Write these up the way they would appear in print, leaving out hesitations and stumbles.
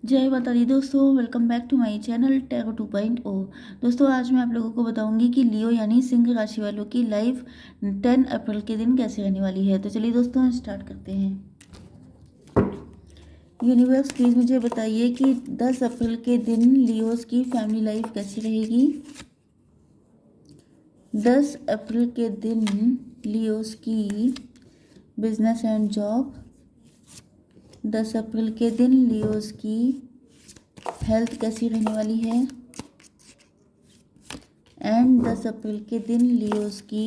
जय माता दी दोस्तों, welcome back to my channel tarot 2.0। दोस्तों, आज मैं आप लोगों को बताऊंगी कि लियो यानी सिंह राशि वालों की लाइफ 10 अप्रैल के दिन कैसे रहने वाली है। तो चलिए दोस्तों, स्टार्ट करते हैं। यूनिवर्स प्लीज़ मुझे बताइए कि 10 अप्रैल के दिन लियोस की फैमिली लाइफ कैसी रहेगी। 10 अप्रैल के दिन लियोस की बिजनेस एंड जॉब। 10 अप्रैल के दिन लियोस की हेल्थ कैसी रहने वाली है। एंड 10 अप्रैल के दिन लियोस की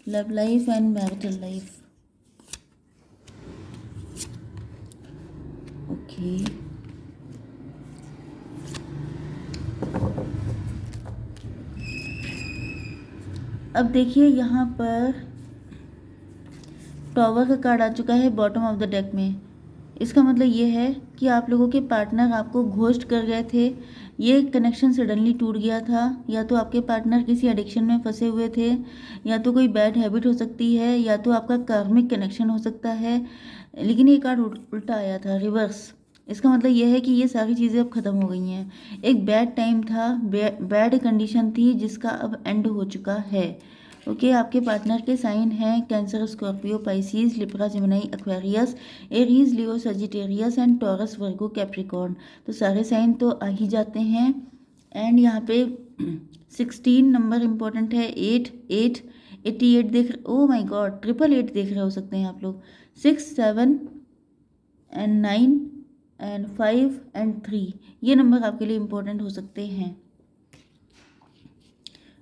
love life and marital life. Okay, अब देखिए यहाँ पर टॉवर का कार्ड आ चुका है बॉटम ऑफ द डेक में। इसका मतलब ये है कि आप लोगों के पार्टनर आपको घोस्ट कर गए थे। ये कनेक्शन सडनली टूट गया था, या तो आपके पार्टनर किसी एडिक्शन में फंसे हुए थे, या तो कोई बैड हैबिट हो सकती है, या तो आपका कार्मिक कनेक्शन हो सकता है। लेकिन ये कार्ड उल्टा आया था, रिवर्स। इसका मतलब यह है कि ये सारी चीज़ें अब ख़त्म हो गई हैं। एक बैड टाइम था, बैड कंडीशन थी, जिसका अब एंड हो चुका है। ओके, आपके पार्टनर के साइन हैं cancer, Scorpio, Pisces, Libra, Gemini, Aquarius, Aries, Leo, Sagittarius and taurus, Virgo, Capricorn. तो सारे साइन तो आ ही जाते हैं। एंड यहाँ पे 16 नंबर इम्पोर्टेंट है। 8 8 88 देख, ओ माय गॉड, 888 देख रहे हो सकते हैं आप लोग। 6 7 एंड 9 एंड 5 एंड 3, ये नंबर आपके लिए इम्पोर्टेंट हो सकते हैं।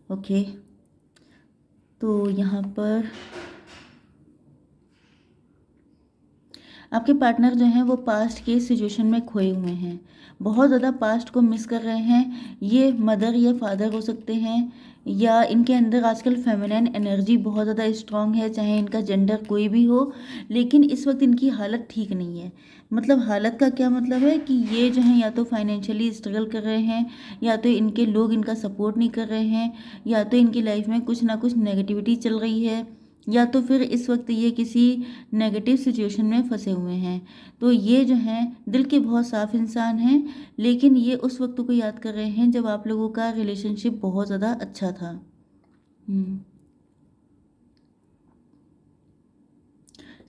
ओके, तो यहाँ पर आपके पार्टनर जो हैं वो पास्ट के सिचुएशन में खोए हुए हैं, बहुत ज़्यादा पास्ट को मिस कर रहे हैं। ये मदर या फादर हो सकते हैं, या इनके अंदर आजकल फेमिनिन एनर्जी बहुत ज़्यादा स्ट्रांग है, चाहे इनका जेंडर कोई भी हो। लेकिन इस वक्त इनकी हालत ठीक नहीं है। मतलब हालत का क्या मतलब है कि ये जो है या तो फाइनेंशियली स्ट्रगल कर रहे हैं, या तो इनके लोग इनका सपोर्ट नहीं कर रहे हैं, या तो इनकी लाइफ में कुछ ना कुछ नेगेटिविटी चल रही है, या तो फिर इस वक्त ये किसी नेगेटिव सिचुएशन में फंसे हुए हैं। तो ये जो हैं दिल के बहुत साफ इंसान हैं, लेकिन ये उस वक्त को याद कर रहे हैं जब आप लोगों का रिलेशनशिप बहुत ज़्यादा अच्छा था।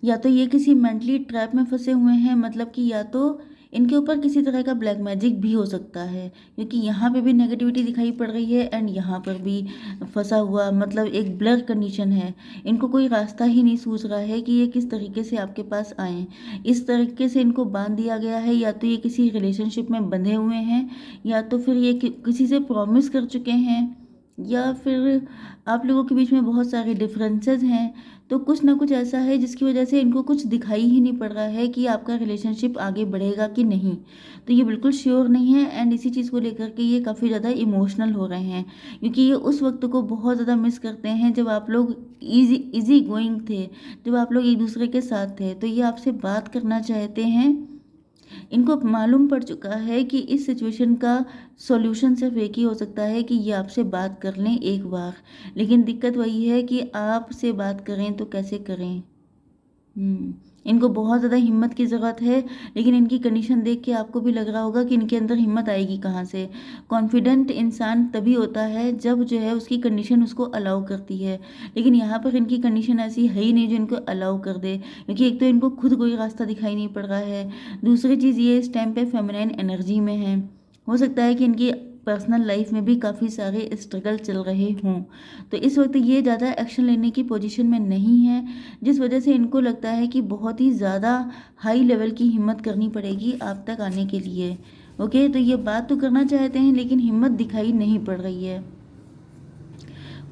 या तो ये किसी मेंटली ट्रैप में फंसे हुए हैं, मतलब कि या तो इनके ऊपर किसी तरह का ब्लैक मैजिक भी हो सकता है, क्योंकि यहाँ पे भी नेगेटिविटी दिखाई पड़ रही है एंड यहाँ पर भी फंसा हुआ, मतलब एक ब्लर कंडीशन है। इनको कोई रास्ता ही नहीं सूझ रहा है कि ये किस तरीके से आपके पास आएँ। इस तरीके से इनको बांध दिया गया है, या तो ये किसी रिलेशनशिप में बंधे हुए हैं, या तो फिर ये किसी से प्रॉमिस कर चुके हैं, या फिर आप लोगों के बीच में बहुत सारे डिफरेंसेस हैं। तो कुछ ना कुछ ऐसा है जिसकी वजह से इनको कुछ दिखाई ही नहीं पड़ रहा है कि आपका रिलेशनशिप आगे बढ़ेगा कि नहीं। तो ये बिल्कुल श्योर नहीं है, एंड इसी चीज़ को लेकर के ये काफ़ी ज़्यादा इमोशनल हो रहे हैं, क्योंकि ये उस वक्त को बहुत ज़्यादा मिस करते हैं जब आप लोग इजी गोइंग थे, जब आप लोग एक दूसरे के साथ थे। तो ये आपसे बात करना चाहते हैं। इनको मालूम पड़ चुका है कि इस सिचुएशन का सॉल्यूशन सिर्फ एक ही हो सकता है कि ये आपसे बात कर लें एक बार। लेकिन दिक्कत वही है कि आपसे बात करें तो कैसे करें। इनको बहुत ज़्यादा हिम्मत की ज़रूरत है, लेकिन इनकी कंडीशन देख के आपको भी लग रहा होगा कि इनके अंदर हिम्मत आएगी कहाँ से। कॉन्फिडेंट इंसान तभी होता है जब जो है उसकी कंडीशन उसको अलाउ करती है, लेकिन यहाँ पर इनकी कंडीशन ऐसी है ही नहीं जो इनको अलाउ कर दे, क्योंकि एक तो इनको खुद कोई रास्ता दिखाई नहीं पड़ रहा है। दूसरी चीज़ ये इस टाइम पे फेमिनाइन एनर्जी में है। हो सकता है कि इनकी पर्सनल लाइफ में भी काफ़ी सारे स्ट्रगल चल रहे हों। तो इस वक्त ये ज़्यादा एक्शन लेने की पोजीशन में नहीं है, जिस वजह से इनको लगता है कि बहुत ही ज़्यादा हाई लेवल की हिम्मत करनी पड़ेगी आप तक आने के लिए। ओके, तो ये बात तो करना चाहते हैं, लेकिन हिम्मत दिखाई नहीं पड़ रही है।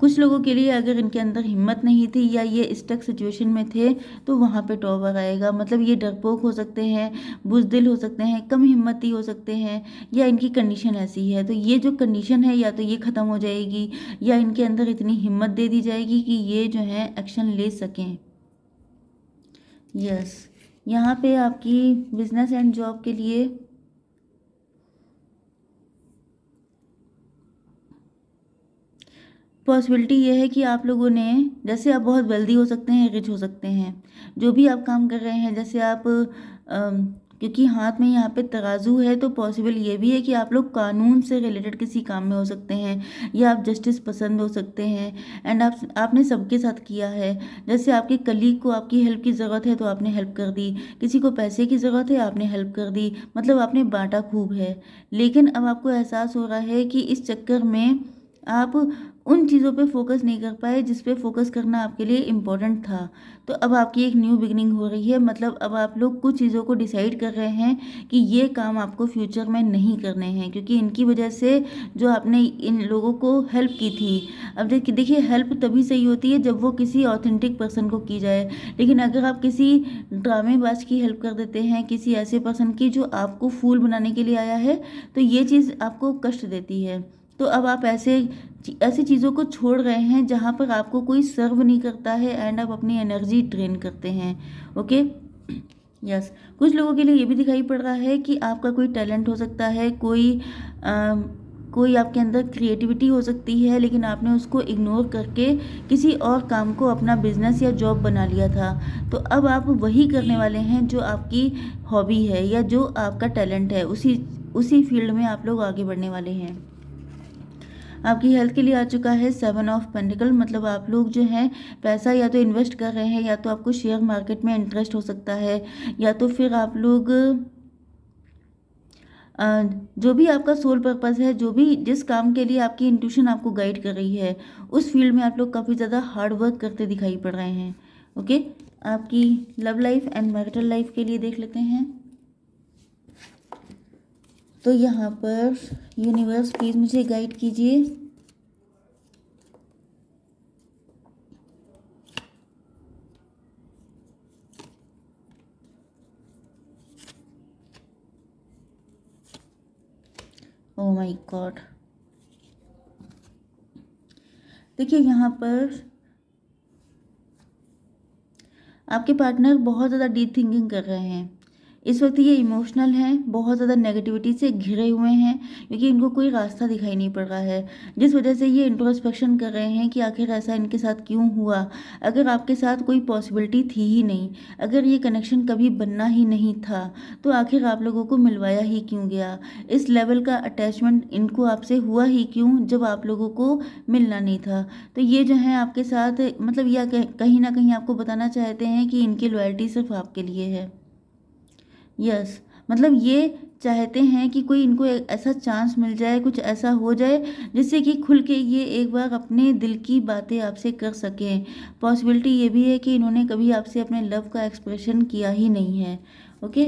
कुछ लोगों के लिए अगर इनके अंदर हिम्मत नहीं थी, या ये स्टक सिचुएशन में थे, तो वहाँ पे टॉवर आएगा। मतलब ये डरपोक हो सकते हैं, बुज़दिल हो सकते हैं, कम हिम्मती हो सकते हैं, या इनकी कंडीशन ऐसी है। तो ये जो कंडीशन है, या तो ये ख़त्म हो जाएगी, या इनके अंदर इतनी हिम्मत दे दी जाएगी कि ये जो है एक्शन ले सकें। यस, यहाँ पे आपकी बिजनेस एंड जॉब के लिए पॉसिबिलिटी ये है कि आप लोगों ने, जैसे आप बहुत वेल्दी हो सकते हैं, रिच हो सकते हैं, जो भी आप काम कर रहे हैं, जैसे आप क्योंकि हाथ में यहाँ पे तराजू है, तो पॉसिबल ये भी है कि आप लोग कानून से रिलेटेड किसी काम में हो सकते हैं, या आप जस्टिस पसंद हो सकते हैं। एंड आपने सबके साथ किया है। जैसे आपके कलीग को आपकी हेल्प की ज़रूरत है तो आपने हेल्प कर दी, किसी को पैसे की ज़रूरत है आपने हेल्प कर दी, मतलब आपने बांटा खूब है। लेकिन अब आपको एहसास हो रहा है कि इस चक्कर में आप उन चीज़ों पे फोकस नहीं कर पाए जिस पे फोकस करना आपके लिए इम्पोर्टेंट था। तो अब आपकी एक न्यू बिगनिंग हो रही है, मतलब अब आप लोग कुछ चीज़ों को डिसाइड कर रहे हैं कि ये काम आपको फ्यूचर में नहीं करने हैं, क्योंकि इनकी वजह से जो आपने इन लोगों को हेल्प की थी। अब देखिए, हेल्प तभी सही होती है जब वो किसी ऑथेंटिक पर्सन को की जाए। लेकिन अगर आप किसी ड्रामेबाज की हेल्प कर देते हैं, किसी ऐसे पर्सन की जो आपको फूल बनाने के लिए आया है, तो ये चीज़ आपको कष्ट देती है। तो अब आप ऐसी चीज़ों को छोड़ रहे हैं जहाँ पर आपको कोई सर्व नहीं करता है, एंड आप अपनी एनर्जी ड्रेन करते हैं। Okay, yes. कुछ लोगों के लिए ये भी दिखाई पड़ रहा है कि आपका कोई टैलेंट हो सकता है, कोई आपके अंदर क्रिएटिविटी हो सकती है, लेकिन आपने उसको इग्नोर करके किसी और काम को अपना बिजनेस या जॉब बना लिया था। तो अब आप वही करने वाले हैं जो आपकी हॉबी है या जो आपका टैलेंट है, उसी फील्ड में आप लोग आगे बढ़ने वाले हैं। आपकी हेल्थ के लिए आ चुका है 7 ऑफ पेंटिकल, मतलब आप लोग जो हैं पैसा या तो इन्वेस्ट कर रहे हैं, या तो आपको शेयर मार्केट में इंटरेस्ट हो सकता है, या तो फिर आप लोग जो भी आपका सोल पर्पस है, जो भी जिस काम के लिए आपकी इंट्यूशन आपको गाइड कर रही है, उस फील्ड में आप लोग काफ़ी ज़्यादा हार्ड वर्क करते दिखाई पड़ रहे हैं। ओके, आपकी love life and marital life के लिए देख लेते हैं। तो यहाँ पर यूनिवर्स प्लीज़ मुझे गाइड कीजिए। ओह माय गॉड, देखिए यहाँ पर आपके पार्टनर बहुत ज़्यादा डीप थिंकिंग कर रहे हैं। इस वक्त ये इमोशनल हैं, बहुत ज़्यादा नेगेटिविटी से घिरे हुए हैं, क्योंकि इनको कोई रास्ता दिखाई नहीं पड़ रहा है, जिस वजह से ये इंट्रोस्पेक्शन कर रहे हैं कि आखिर ऐसा इनके साथ क्यों हुआ। अगर आपके साथ कोई पॉसिबिलिटी थी ही नहीं, अगर ये कनेक्शन कभी बनना ही नहीं था, तो आखिर आप लोगों को मिलवाया ही क्यों गया। इस लेवल का अटैचमेंट इनको आपसे हुआ ही क्यों जब आप लोगों को मिलना नहीं था। तो ये जो है आपके साथ, मतलब यह कहीं ना कहीं आपको बताना चाहते हैं कि इनकी लॉयल्टी सिर्फ आपके लिए है। यस, मतलब ये चाहते हैं कि कोई इनको ऐसा चांस मिल जाए, कुछ ऐसा हो जाए जिससे कि खुल के ये एक बार अपने दिल की बातें आपसे कर सकें। पॉसिबिलिटी ये भी है कि इन्होंने कभी आपसे अपने लव का एक्सप्रेशन किया ही नहीं है। ओके,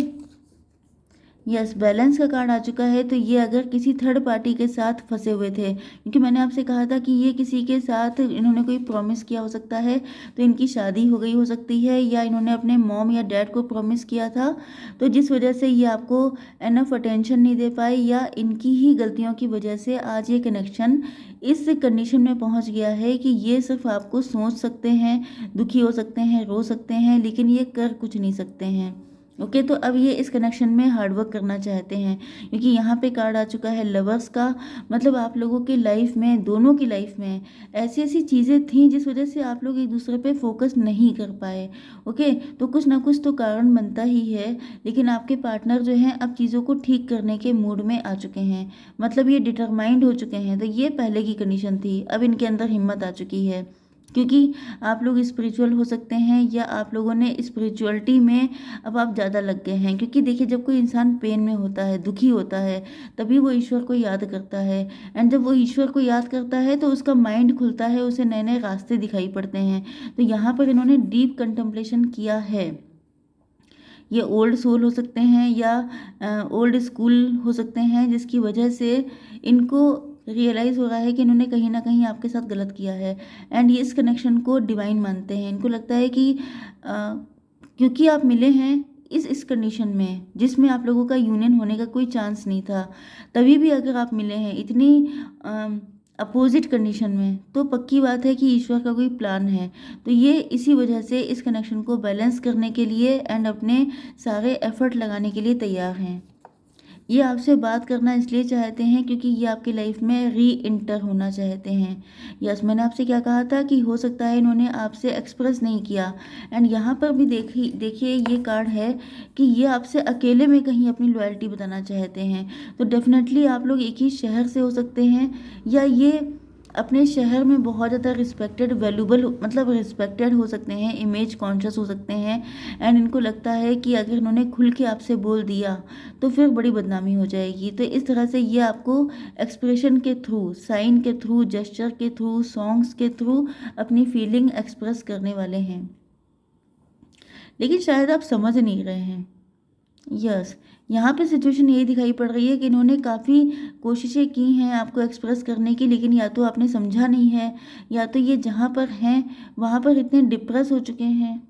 यस, बैलेंस का कार्ड आ चुका है। तो ये अगर किसी थर्ड पार्टी के साथ फंसे हुए थे, क्योंकि मैंने आपसे कहा था कि ये किसी के साथ इन्होंने कोई प्रॉमिस किया हो सकता है, तो इनकी शादी हो गई हो सकती है, या इन्होंने अपने मॉम या डैड को प्रॉमिस किया था, तो जिस वजह से ये आपको एनफ अटेंशन नहीं दे पाए, या इनकी ही गलतियों की वजह से आज ये कनेक्शन इस कंडीशन में पहुंच गया है कि ये सिर्फ आपको सोच सकते हैं, दुखी हो सकते हैं, रो सकते हैं, लेकिन ये कर कुछ नहीं सकते हैं। ओके, तो अब ये इस कनेक्शन में हार्डवर्क करना चाहते हैं, क्योंकि यहाँ पे कार्ड आ चुका है लवर्स का, मतलब आप लोगों की लाइफ में, दोनों की लाइफ में ऐसी ऐसी चीज़ें थी जिस वजह से आप लोग एक दूसरे पे फोकस नहीं कर पाए। ओके, तो कुछ ना कुछ तो कारण बनता ही है, लेकिन आपके पार्टनर जो हैं अब चीज़ों को ठीक करने के मूड में आ चुके हैं, मतलब ये डिटरमाइंड हो चुके हैं। तो ये पहले की कंडीशन थी, अब इनके अंदर हिम्मत आ चुकी है, क्योंकि आप लोग स्पिरिचुअल हो सकते हैं, या आप लोगों ने स्पिरिचुअलिटी में अब आप ज़्यादा लग गए हैं। क्योंकि देखिए, जब कोई इंसान पेन में होता है, दुखी होता है, तभी वो ईश्वर को याद करता है, एंड जब वो ईश्वर को याद करता है तो उसका माइंड खुलता है, उसे नए नए रास्ते दिखाई पड़ते हैं। तो यहाँ पर इन्होंने डीप कंtemplation किया है। ये ओल्ड सोल हो सकते हैं, या ओल्ड स्कूल हो सकते हैं, जिसकी वजह से इनको रियलाइज़ हो रहा है कि इन्होंने कहीं ना कहीं आपके साथ गलत किया है, एंड ये इस कनेक्शन को डिवाइन मानते हैं। इनको लगता है कि क्योंकि आप मिले हैं इस कंडीशन में जिसमें आप लोगों का यूनियन होने का कोई चांस नहीं था, तभी भी अगर आप मिले हैं इतनी अपोजिट कंडीशन में, तो पक्की बात है कि ईश्वर का कोई प्लान है। तो ये इसी वजह से इस कनेक्शन को बैलेंस करने के लिए एंड अपने सारे एफर्ट लगाने के लिए तैयार हैं। ये आपसे बात करना इसलिए चाहते हैं क्योंकि ये आपकी लाइफ में री इंटर होना चाहते हैं। यस, मैंने आपसे क्या कहा था कि हो सकता है इन्होंने आपसे एक्सप्रेस नहीं किया। एंड यहाँ पर भी देखिए ये कार्ड है कि ये आपसे अकेले में कहीं अपनी लॉयल्टी बताना चाहते हैं। तो डेफिनेटली आप लोग एक ही शहर से हो सकते हैं, या ये अपने शहर में बहुत ज़्यादा रिस्पेक्टेड वैल्यूबल मतलब रिस्पेक्टेड हो सकते हैं, इमेज कॉन्शियस हो सकते हैं। एंड इनको लगता है कि अगर इन्होंने खुल के आपसे बोल दिया तो फिर बड़ी बदनामी हो जाएगी। तो इस तरह से ये आपको एक्सप्रेशन के थ्रू, साइन के थ्रू, जेस्चर के थ्रू, सॉन्ग्स के थ्रू अपनी फीलिंग एक्सप्रेस करने वाले हैं, लेकिन शायद आप समझ नहीं रहे हैं। यस, यहाँ पे सिचुएशन यही दिखाई पड़ रही है कि इन्होंने काफ़ी कोशिशें की हैं आपको एक्सप्रेस करने की, लेकिन या तो आपने समझा नहीं है, या तो ये जहाँ पर हैं वहाँ पर इतने डिप्रेस हो चुके हैं।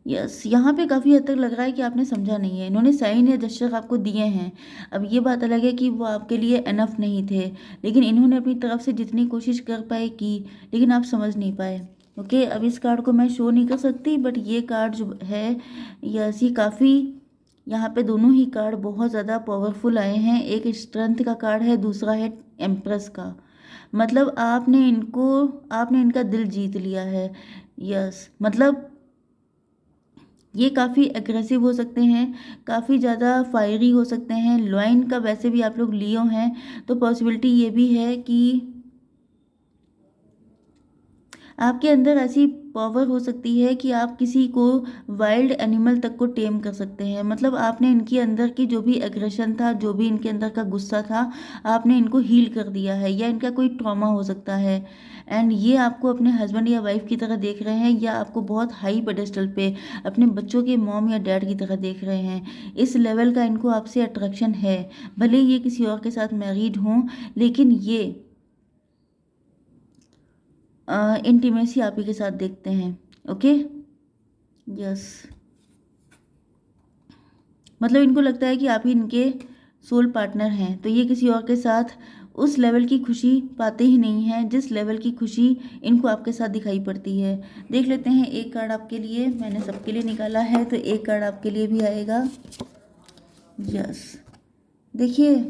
यस, यहाँ पे काफ़ी हद तक लग रहा है कि आपने समझा नहीं है। इन्होंने साइन या जेस्चर आपको दिए हैं। अब ये बात अलग है कि वो आपके लिए इनफ नहीं थे, लेकिन इन्होंने अपनी तरफ से जितनी कोशिश कर पाए की, लेकिन आप समझ नहीं पाए। ओके, अब इस कार्ड को मैं शो नहीं कर सकती, बट ये कार्ड जो है यस, ये काफ़ी, यहाँ पे दोनों ही कार्ड बहुत ज़्यादा पावरफुल आए हैं। एक स्ट्रेंथ का कार्ड है, दूसरा है एम्प्रेस का। मतलब आपने इनका दिल जीत लिया है। यस, मतलब ये काफ़ी एग्रेसिव हो सकते हैं, काफ़ी ज़्यादा फायरी हो सकते हैं। लॉइन का वैसे भी आप लोग लियो हैं, तो पॉसिबिलिटी ये भी है कि आपके अंदर ऐसी पावर हो सकती है कि आप किसी को वाइल्ड एनिमल तक को टेम कर सकते हैं। मतलब आपने इनके अंदर की जो भी एग्रेशन था, जो भी इनके अंदर का गुस्सा था, आपने इनको हील कर दिया है, या इनका कोई ट्रॉमा हो सकता है। एंड ये आपको अपने हस्बैंड या वाइफ की तरह देख रहे हैं, या आपको बहुत हाई पेडेस्टल पे अपने बच्चों के मॉम या डैड की तरह देख रहे हैं। इस लेवल का इनको आपसे अट्रैक्शन है। भले ये किसी और के साथ मैरिड हों, लेकिन ये इंटीमेसी आप ही के साथ देखते हैं। ओके, यस, मतलब इनको लगता है कि आप ही इनके सोल पार्टनर हैं। तो ये किसी और के साथ उस लेवल की खुशी पाते ही नहीं हैं जिस लेवल की खुशी इनको आपके साथ दिखाई पड़ती है। देख लेते हैं, एक कार्ड आपके लिए, मैंने सबके लिए निकाला है, तो एक कार्ड आपके लिए भी आएगा। यस, देखिए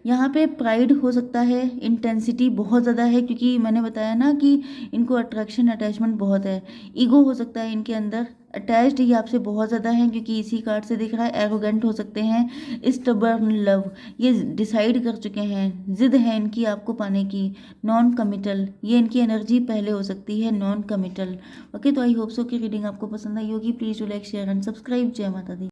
यहाँ पे प्राइड हो सकता है, इंटेंसिटी बहुत ज़्यादा है, क्योंकि मैंने बताया ना कि इनको अट्रैक्शन अटैचमेंट बहुत है। ईगो हो सकता है इनके अंदर, अटैच्ड ये आपसे बहुत ज़्यादा है, क्योंकि इसी कार्ड से दिख रहा है। एरोगेंट हो सकते हैं, स्टबर्न लव, ये डिसाइड कर चुके हैं, जिद है इनकी आपको पाने की। नॉन कमिटल, ये इनकी एनर्जी पहले हो सकती है, नॉन कमिटल। ओके, तो आई होप सो कि रीडिंग आपको पसंद आई होगी। Please do like, share and subscribe. जय माता दी।